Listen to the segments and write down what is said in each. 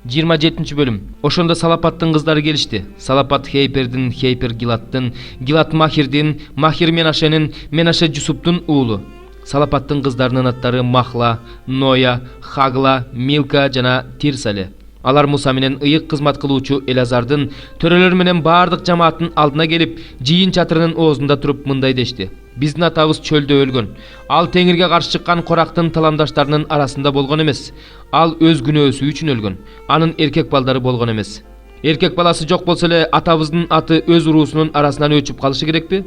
27 bölüm. Ошондо Салапаттын кыздары келишти. Салапат Хейпердин, Хейпер Гилаттын, Гилат Махирдин, Махир Менашенин, Менаше Жусуптун уулу. Салапаттын кыздарынын аттары Махла, Ноя, Хагла, Милка жана Тирсале. Алар Муса менен ыйык кызмат кылуучу Элазардын төрөлөр менен баардык жамааттын алдына келип, жыйын чатырынын оозунда туруп мындай дешти: Биздин атабыз чөлдө өлгөн. Ал теңирге каршы чыккан Корактын таландаштарынын арасында болгон эмес. Ал өз күнөөсү үчүн өлгөн. Анын эркек балдары болгон эмес. Эркек баласы жок болсо эле атабыздын аты өз уруусунун арасынан өчүп калышы керекпи?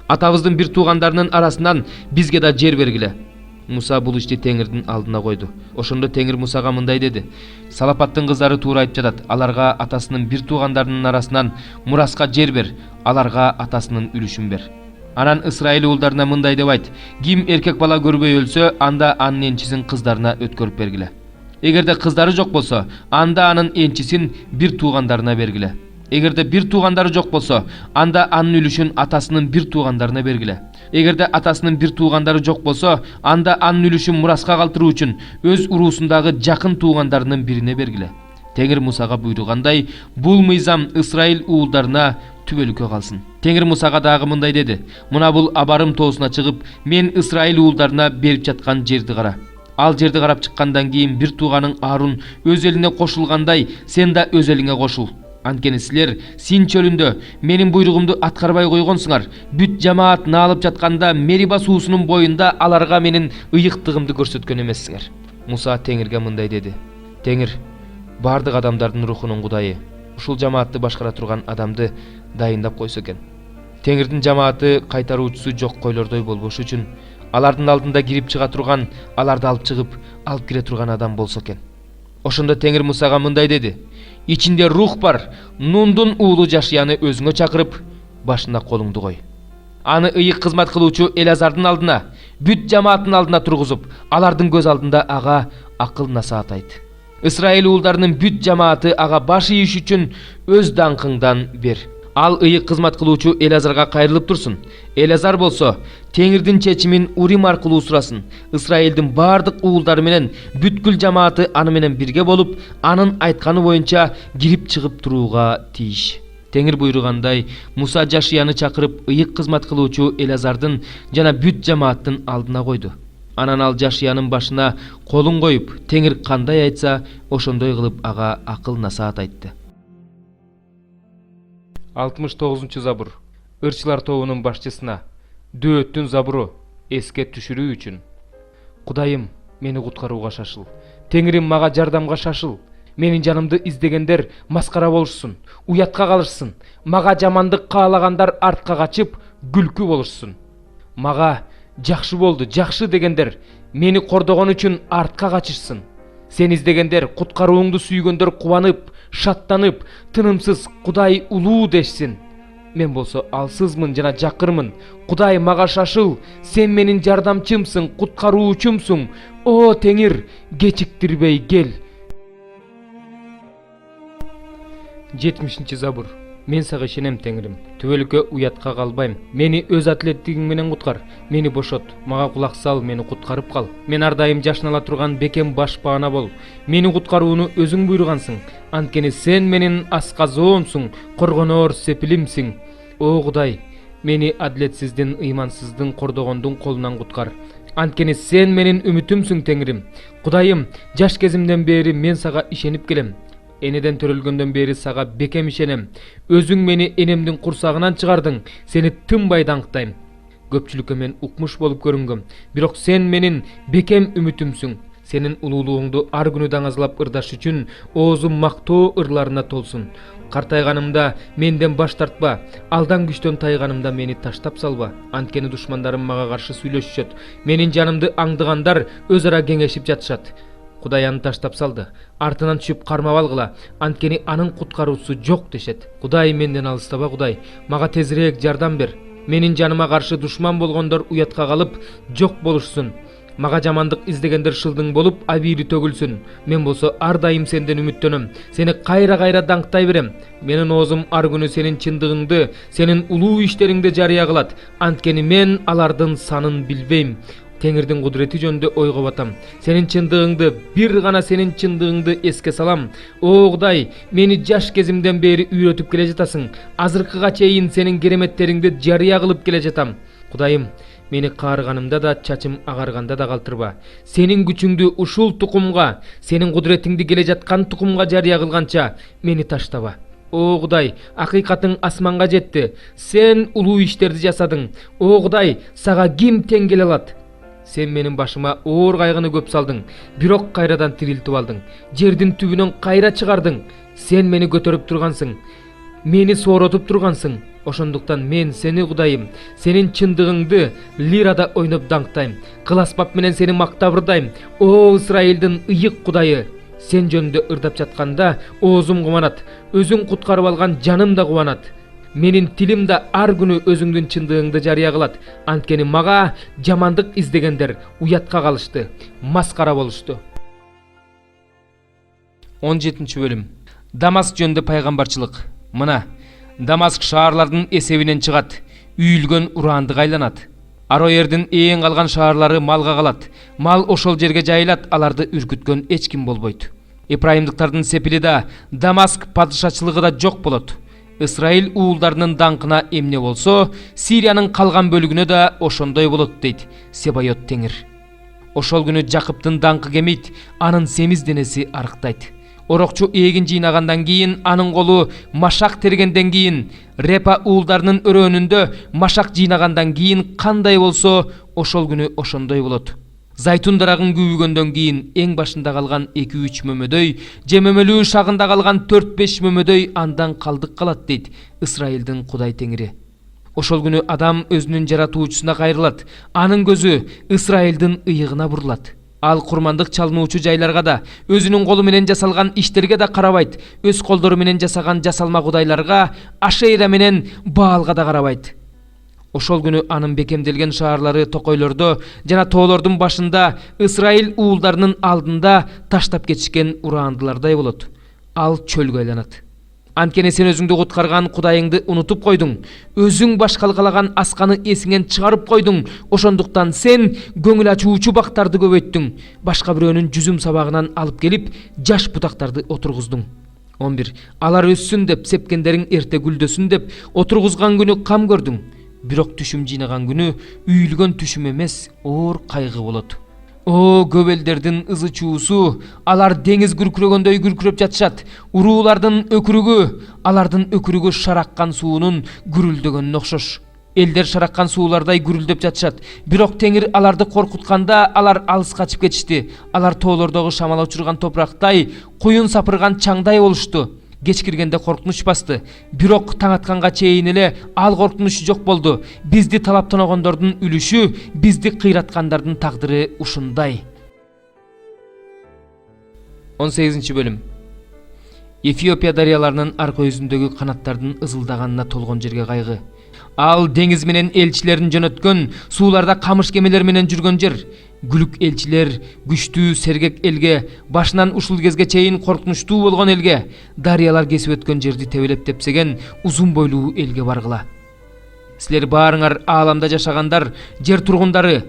Атабыздын бир туугандарынын арасынан бизге да жер бергиле. Муса бул ишти Теңирдин алдына койду. Ошондо Теңир Мусага мындай деди: Салапаттын кыздары туура айтып жатат. Аларга атасынын бир туугандарынын арасынан мураска жер бер, аларга атасынын үлүшүн бер. Анан Исраил уулдарына мындай деп айт: Ким эркек бала көрбөй өлсө, анда анын энчисин кыздарына өткөрүп бергиле. Эгерде кыздары жок болсо, анда анын энчисин бир туугандарына бергиле. Эгерде бир туугандары жок болсо, анда анын үлүшүн атасынын бир туугандарына бергиле. Эгерде атасынын бир туугандары жок болсо, анда анын үлүшүн мураска калтыруу үчүн өз уруусундагы жакын туугандарынын бирине бергиле. Теңир Мусага буйругандай, бул мыйзам Исраил уулдарына түбөлүккө калсын. Теңир Мусага дагы мындай деди: Мына бул Абарым тоосуна чыгып, мен Исраил уулдарына берип жаткан жерди кара. Ал жерди карап чыккандан кийин бир тууганың Арун өз элине кошулгандай, сен да өз элиңе кошул. Анткени силер Син чөлүндө менин буйругумду аткарбай койгонсуңар. Бүт жамаат наалып жатканда Мериба суусунун боюнда аларга менин ыйыктыгымды көрсөткөн эмессиңер. Муса Теңирге мындай деди: Теңир бардык адамдардын рухунун Кудайы, ушул жамаатты башкара турган адамды дайындап койсо экен. Теңирдин жамааты кайтаруучусу жок койлордой болбош үчүн алардын алдында кирип чыга турган, аларды алып чыгып, алып кире турган адам болсо экен. Ошондо Теңир Мусага мындай деди: Ичинде рух бар, Нундун уулу Жашияны өзүңө чакырып, башына колуңду кой. Аны ыйык кызмат кылуучу Элазардын алдына, бүт жамааттын алдына тургузуп, алардын көз алдында ага акыл насаат айт. Исраил уулдарынын бүт жамааты ага баш ийиш үчүн өз даңкыңдан бер. Ал ыйык кызмат кылуучу Элазарга кайрылып турсун. Элазар болсо Теңирдин чечимин Урим аркылуу сурасын. Исраилдин бардык уулдары менен бүткүл жамааты аны менен бирге болуп, анын айтканы боюнча кирип чыгып турууга тийиш. Теңир буйругандай, Муса Жашияны чакырып ыйык кызмат кылуучу Элазардын жана бүт жамааттын алдына койду. Анан ал Жашиянын башына колун коюп, Теңир кандай айтса, ошондой кылып ага акыл насаат айтты. 69-забур. Ырчылар тобунун башчысына, Дөөттүн забуру, эске түшүрүү үчүн. Кудайым, мени куткарууга шашыл. Теңирим, мага жардамга шашыл. Менин жанымды издегендер маскара болушсун, уятка калышсын. Мага жамандык каалагандар артка качып, күлкү болушсун. Мага жакшы болду, жакшы дегендер мени кордогон үчүн артка качышсын. Сен издегендер, куткарууңду сүйгөндөр кубанып, шаттанып, тынымсыз Кудай улуу дешсин. Мен болсо алсызмын жана жакырмын. Кудай, мага шашыл. Сен менин жардамчымсың, куткаруучумсуң. О Теңир, кечиктирбей кел. 70-забур. Мен сага ишенем, Теңирим. Түбөлүккө уятка калбайм. Мени өз атлеттигиң менен куткар. Мени бошот. Мага кулак сал, мени куткарып кал. Мен ар дайым жашнала турган бекем башпаана бол. Мени куткарууну өзүң буйругансың. Анткени сен менин асказоомсуң, коргоноор сепилимсиң. О Кудай, мени адлетсиздин, ыймансыздын, кордогондун колунан куткар. Анткени сен менин үмүтүмсүң, Теңирим. Кудайым, жаш кезимден бери мен сага ишенип келем. Энеден төрөлгөндөн бери сага бекем ишенем. Өзүң мени энемдин курсагынан чыгардың. Сени тынбай даңктайм. Көпчүлүккө мен укмуш болуп көрүнгөм, бирок сен менин бекем үмүтүмсүң. Сенин улуулугуңду ар күнү даңазлап ырдаш үчүн оозум мактоо ырларына толсун. Картайганымда менден баш тартпа, алдан күчтөн тайганымда мени таштап салба. Анткени душмандарым мага каршы сүйлөшүшөт. Менин жанымды аңдыгандар өз ара кеңешип жатышат. Кудай аны таштап салды. Артынан түшүп кармап алгыла, анткени анын куткаруусу жок дешет. Кудай, менден алыстаба, Кудай, мага тезирээк жардам бер. Менин жаныма каршы душман болгондор уятка калып, жок болушсун. Мага жамандык издегендер шылдың болуп, абийри төгүлсүн. Мен болсо ар дайым сенден үмүттөнөм. Сени кайра даңктай берем. Менин оозум ар күнү сенин чындыгыңды, сенин улуу иштериңди жарыя кылат. Анткени мен алардын санын билбейм. Теңирдин кудурети жөнүндө ойго батам. Сенин чындыгыңды, бир гана сенин чындыгыңды эске салам. О Кудай, мени жаш кезимден бери үйрөтүп келе жатасың. Азыркыга чейин сенин кереметтериңди жарыя кылып келе жатам. Кудайым, мени каарыганымда да, чачым агарганда да калтырба. Сенин күчүңдү ушул тукумга, сенин кудуретиңди келе жаткан тукумга жарыя кылганча мени таштаба. О Кудай, акыйкатың асманга жетти. Сен улуу иштерди жасадың. О Кудай, сага ким тең келе алат? Сен менин башыма оор кайгыны көп салдың, бирок кайрадан тирилтип алдың. Жердин түбүнөн кайра чыгардың. Сен мени көтөрүп тургансың. Мени сооротуп тургансың. Ошондуктан мен сени Кудайым, сенин чындыгыңды лирада ойноп даңктайм. Кыл аспап менен сени мактап ырдайм. О Израилдин ыйык Кудайы, сен жөнүндө ырдап жатканда оозум кубанат, өзүң куткарып алган жаным да кубанат. Менин тилим да ар күнү өзүңдүн чындыгыңды жарыя кылат. Анткени мага жамандык издегендер уятка калышты, маскара болушту. 17 бөлүм. Дамаск жөнүндө пайгамбарчылык. Мына, Дамаск шаарлардын эсебинен чыгат, үйүлгөн урандыга айланат. Ароердин эң калган шаарлары малга калат. Мал ошол жерге жайылат, аларды үркүткөн эч ким болбойт. Ибраимдыктардын сепили да, Дамаск падышачылыгы да жок болот. Исраил уулдарынын даңкына эмне болсо, Сириянын калган бөлүгүнө да ошондой болот дейт Себайот Теңир. Ошол күнү Жакыптын даңкы кемейт, анын семиз денеси арыктайт. Орокчу эгин жыйнагандан кийин, анын колу машак тергенден кийин, Репа уулдарынын өрөөнүндө машак жыйнагандан кийин кандай болсо, ошол күнү ошондой болот. Зайтун дарагын күүгөндөн кийин эң башында калган 2-3 мөмөдөй, же мөмөлүү шагында калган 4-5 мөмөдөй андан калдык калат дейт Исраилдин Кудай Теңири. Ошол күнү адам өзүнүн жаратуучусуна кайрылат, анын көзү Исраилдин ыйыгына бурулат. Ал курмандык чалынуучу жайларга да, өзүнүн колу менен жасалган иштерге да карабайт, өз колдору менен жасаган жасалма кудайларга, Ашейра менен Баалга да карабайт. Ошол күнү анын бекемделген шаарлары токойлордо жана тоолордун башында Исраил уулдарынын алдында таштап кетишкен урандылардай болот. Ал чөлгө айланат. Анткени сен өзүңдү куткарган Кудайыңды унутуп койдуң. Өзүң башкалгалаган асканы эсиңен чыгарып койдуң. Ошондуктан сен көңүл ачуучу бактарды көбөйттүң. Башка бирөөнүн жүзүм сабагынан алып келип, жаш бутактарды отургуздуң. 11. Алар өссүн деп, сепкендериң эрте гүлдөсүн деп, отургузган күнү кам көрдүң. Бирок түшүм жыйнаган күнү үйүлгөн түшүм эмес, оор кайгы болот. О, көбелдердин ызы чуусу, алар деңиз күркүрөгөндөй күркүрөп жатышат. Уруулардын өкүрүгү, алардын өкүрүгү шараккан суунун гүрүлдөгөнүнө окшош. Элдер шараккан суулардай гүрүлдөп жатышат. Бирок Теңир аларды коркутканда алар алыс качып кетишти. Алар тоолордогу шамал учурган топурактай, куюн сапырган чаңдай болушту. Кеч киргенде коркунуч басты. Бирок таң атканга чейин эле ал коркунуч жок болду. Бизди талаптаногондордун үлүшү, бизди кыйраткандардын тагдыры ушундай. 18 бөлүм. Эфиопия дарыяларынын арка yüzүндөгү канаттардын ызылдаганына толгон жерге кайгы. Ал деңиз менен элчилерин жөнөткөн, сууларда камыш кемелер менен жүргөн жер. Күлүк элчилер күчтүү сергек элге, башынан ушул кезге чейин коркунучтуу болгон элге, дарыялар кесип өткөн жерди тебелеп тепсеген узун бойлуу элге баргыла. Силер баарыңар ааламда жашагандар, жер тургундары,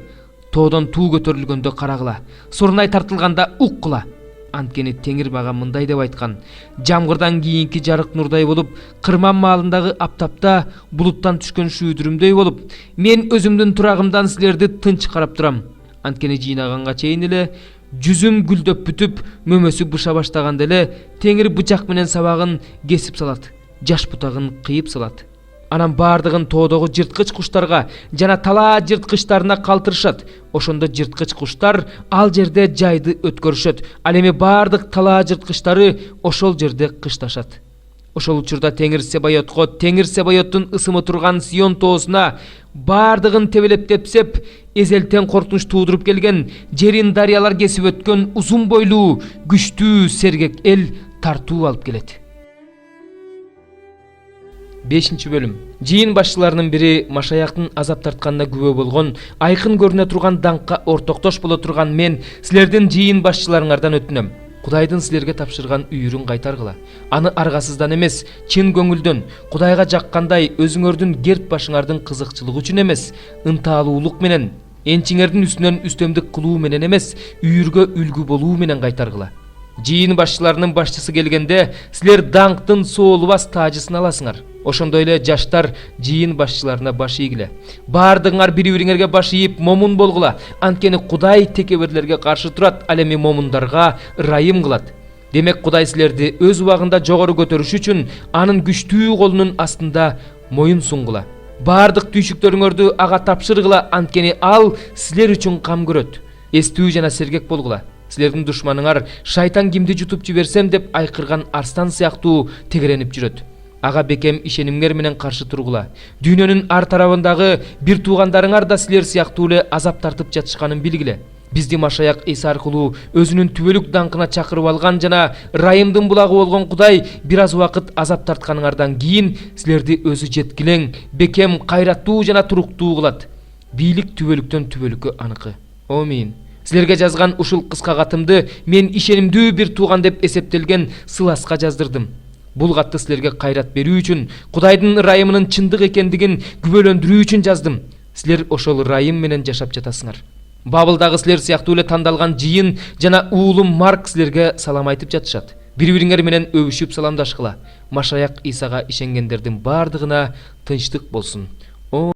тоодон туу көтөрүлгөндө карагыла, сурнай тартылганда уккула. Анткени Теңир мага мындай деп айткан: жамгырдан кийинки жарык нурдай болуп, кырман маалындагы аптапта булуттан түшкөн шүүдүрүмдөй болуп, мен өзүмдүн турагымдан силерди тынч карап турам. Анткени жыйнаганга чейин эле жүзүм гүлдөп бүтүп, мөмөсү быша баштаганда эле Теңир бычак менен сабагын кесип салат, жаш бутагын кыйып салат. Анан бардыгын тоодогу жырткыч куштарга жана талаа жырткычтарына калтырышат. Ошондо жырткыч куштар ал жерде жайды өткөрүшөт. Ал эми бардык талаа жырткычтары ошол жерде кышташат. Ошол учурда Теңир Себайотко, Теңир Себайоттун ысымы турган Сион тоосуна бардыгын тебелеп тепсеп, эзелтен коркунуч туудуруп келген, жерин дарыялар кесип өткөн узун бойлуу, күчтүү сергек эл тартуу алып келет. 5 бөлүм. Жыйын башчыларынын бири Машаяктын азап тартканына күбө болгон, айкын көрүнө турган даңкка ортоктош боло турган мен силердин жыйын башчыларыңардан өтүнөм. Кудайдын силерге тапшырган үйүрүн кайтаргыла. Аны аргасыздан эмес, чын көңүлдөн, Кудайга жаккандай өзүңөрдүн герт башыңардын кызыкчылыгы үчүн эмес, ынтаалуулук менен энчиңердин үстүнөн үстөмдүк кылуу менен эмес, үйүргө үлгү болуу менен кайтаргыла. Жыйын башчыларынын башчысы келгенде силер даңктын соолубас таажысын аласыңар. Ошондой эле жаштар жыйын башчыларына баш ийгиле. Бардыгыңар бири-бириңерге баш ийип момун болгула. Анткени Кудай текеберлерге каршы турат, ал эми момундарга ырайым кылат. Демек Кудай силерди өз убагында жогору көтөрүш үчүн анын күчтүү колунун астында моюн сунгула. Бардык түйшүктөрүңөрдү ага тапшыргыла, анткени ал силер үчүн кам көрөт. Эстүү жана сергек болгула. Силердин душманыңар шайтан кимди жутуп жиберсем деп айкырган арстан сыяктуу тегеренип жүрөт. Ага бекем ишенимгер менен каршы тургула. Дүйнөнүн ар тарабындагы бир туугандарыңар да силер сыяктуу эле азап тартып жатышканын билгиле. Бизди Машаяк Иса аркылуу өзүнүн түбөлүк даңкына чакырып алган жана ырайымдын булагы болгон Кудай бир аз убакыт азап тартканыңардан кийин силерди өзү жеткилең, бекем, кайраттуу жана туруктуу кылат. Бийлик түбөлүктөн түбөлүккө аныкы. Амин. Силерге жазган ушул кыска катымды мен ишенимдүү бир тууган деп эсептелген Сыласка жаздырдым. Бул катты силерге кайрат берүү үчүн, Кудайдын ырайымынын чындык экендигин күбөлөндүрүү үчүн жаздым. Силер ошол ырайым менен жашап жатасыңар. Бабылдагы силер сыяктуу эле тандалган жыйын жана уулум Марк силерге салам айтып жатышат. Бири-бириңер менен өбүшүп саламдашкыла. Машаяк Исага ишенгендердин бардыгына тынчтык болсун.